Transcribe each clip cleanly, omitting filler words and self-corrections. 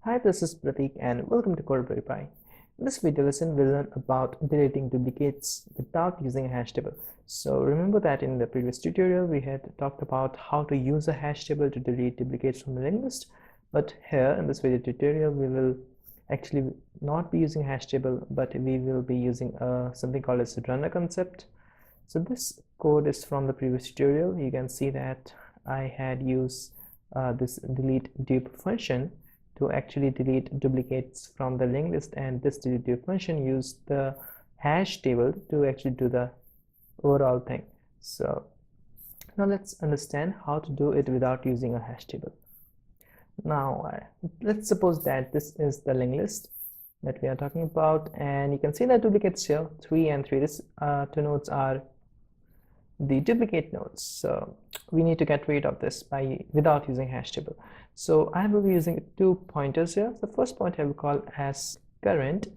Hi, this is Pratik and welcome to CodeVerify. In this video lesson, we'll learn about deleting duplicates without using a hash table. So remember that in the previous tutorial, we had talked about how to use a hash table to delete duplicates from the linked list. But here in this video tutorial, we will actually not be using a hash table, but we will be using something called as a runner concept. So this code is from the previous tutorial. You can see that I had used this delete dupe function to actually delete duplicates from the linked list, and this delete dupe function used the hash table to actually do the overall thing. So now let's understand how to do it without using a hash table. Now let's suppose that this is the linked list that we are talking about, and you can see the duplicates here, 3 and 3. These two nodes are the duplicate nodes, so we need to get rid of this without using hash table. So I will be using two pointers here. The first pointer I will call as current,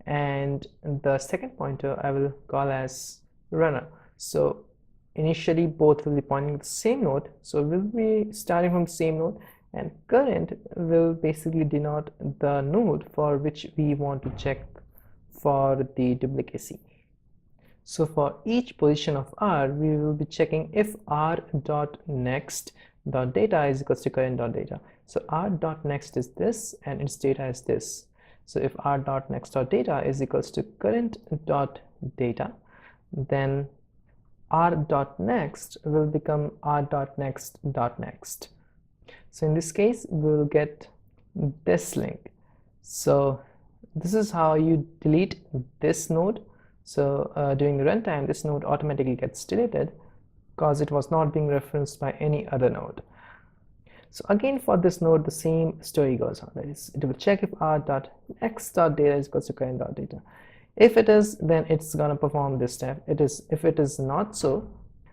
and the second pointer I will call as runner. So initially both will be pointing to the same node, so we'll be starting from the same node, and current will basically denote the node for which we want to check for the duplicacy. So for each position of r, we will be checking if r.next.data is equals to current.data. So r.next is this and its data is this. So if r.next.data is equals to current.data, then r.next will become r.next.next. So in this case, we will get this link. So this is how you delete this node. So during the runtime, this node automatically gets deleted because it was not being referenced by any other node. So again, for this node, the same story goes on. That is, it will check if r.next.data is equal to current.data. If it is, then it's going to perform this step. If it is not so,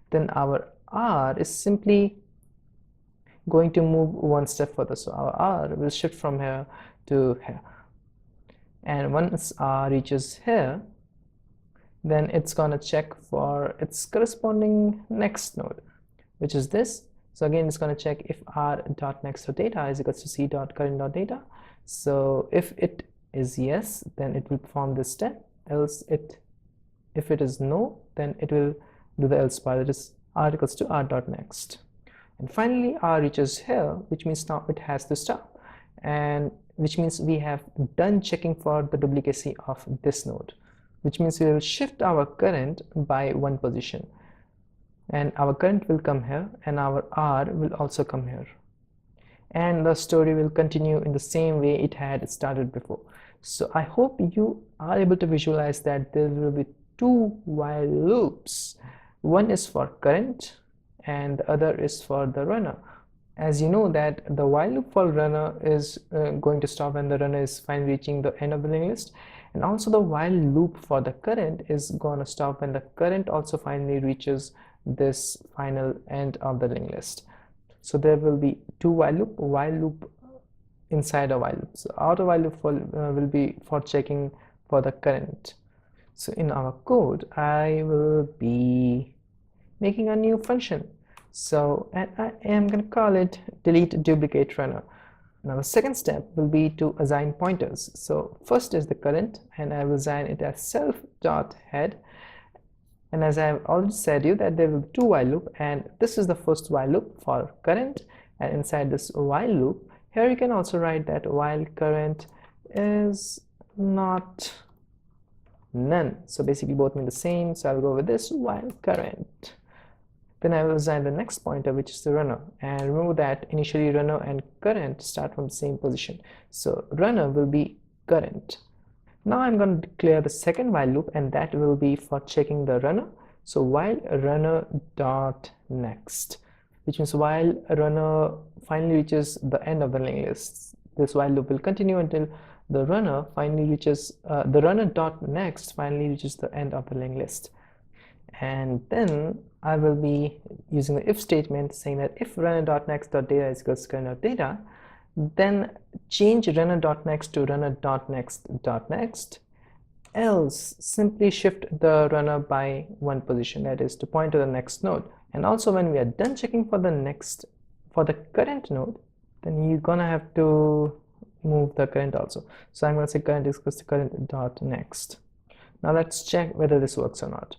then our r is simply going to move one step further. So our r will shift from here to here. And once r reaches here, then it's going to check for its corresponding next node, which is this. So again, it's going to check if r.next.data is equals to c.current.data. So if it is yes, then it will perform this step. Else if it is no, then it will do the else part, that is r equals to r.next. And finally, r reaches here, which means now it has to stop, and which means we have done checking for the duplicacy of this node, which means we will shift our current by one position, and our current will come here and our r will also come here, and the story will continue in the same way it had started before. So I hope you are able to visualize that there will be two while loops. One is for current and the other is for the runner. As you know that the while loop for runner is going to stop when the runner is finally reaching the end of the linked list, and also the while loop for the current is going to stop when the current also finally reaches this final end of the linked list. So there will be two while loop inside a while loop. So outer while loop will be for checking for the current. So in our code, I will be making a new function. So and I am going to call it delete duplicate runner. Now the second step will be to assign pointers. So first is the current, and I will assign it as self.head. And as I have already said you that there will be two while loop, and this is the first while loop for current, and inside this while loop here you can also write that while current is not none. So basically both mean the same, so I'll go with this while current. Then I will assign the next pointer, which is the runner, and remember that initially runner and current start from the same position, so runner will be current. Now I'm going to declare the second while loop, and that will be for checking the runner. So while runner dot next, which means while runner finally reaches the end of the linked list, this while loop will continue until the runner finally reaches the runner dot next finally reaches the end of the linked list. And then I will be using the if statement saying that if runner.next.data is equals to current.data, then change runner.next to runner.next.next, else simply shift the runner by one position, that is to point to the next node. And also when we are done checking for the current node, then you're gonna have to move the current also. So I'm going to say current is equals to current dot next. Now let's check whether this works or not.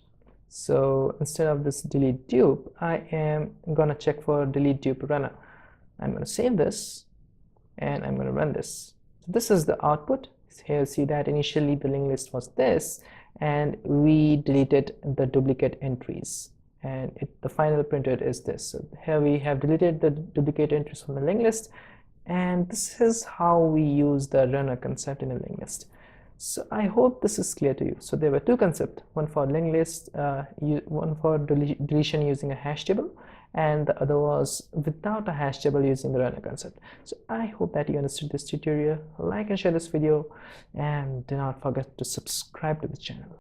So instead of this delete dupe, I am gonna check for delete dupe runner. I'm gonna save this and I'm gonna run this. So this is the output. Here see that initially the linked list was this, and we deleted the duplicate entries, and the final printed is this. So here we have deleted the duplicate entries from the linked list, and this is how we use the runner concept in a linked list. So I hope this is clear to you. So there were two concepts, one for linked list, one for deletion using a hash table, and the other was without a hash table using the runner concept. So I hope that you understood this tutorial. Like and share this video, and do not forget to subscribe to the channel.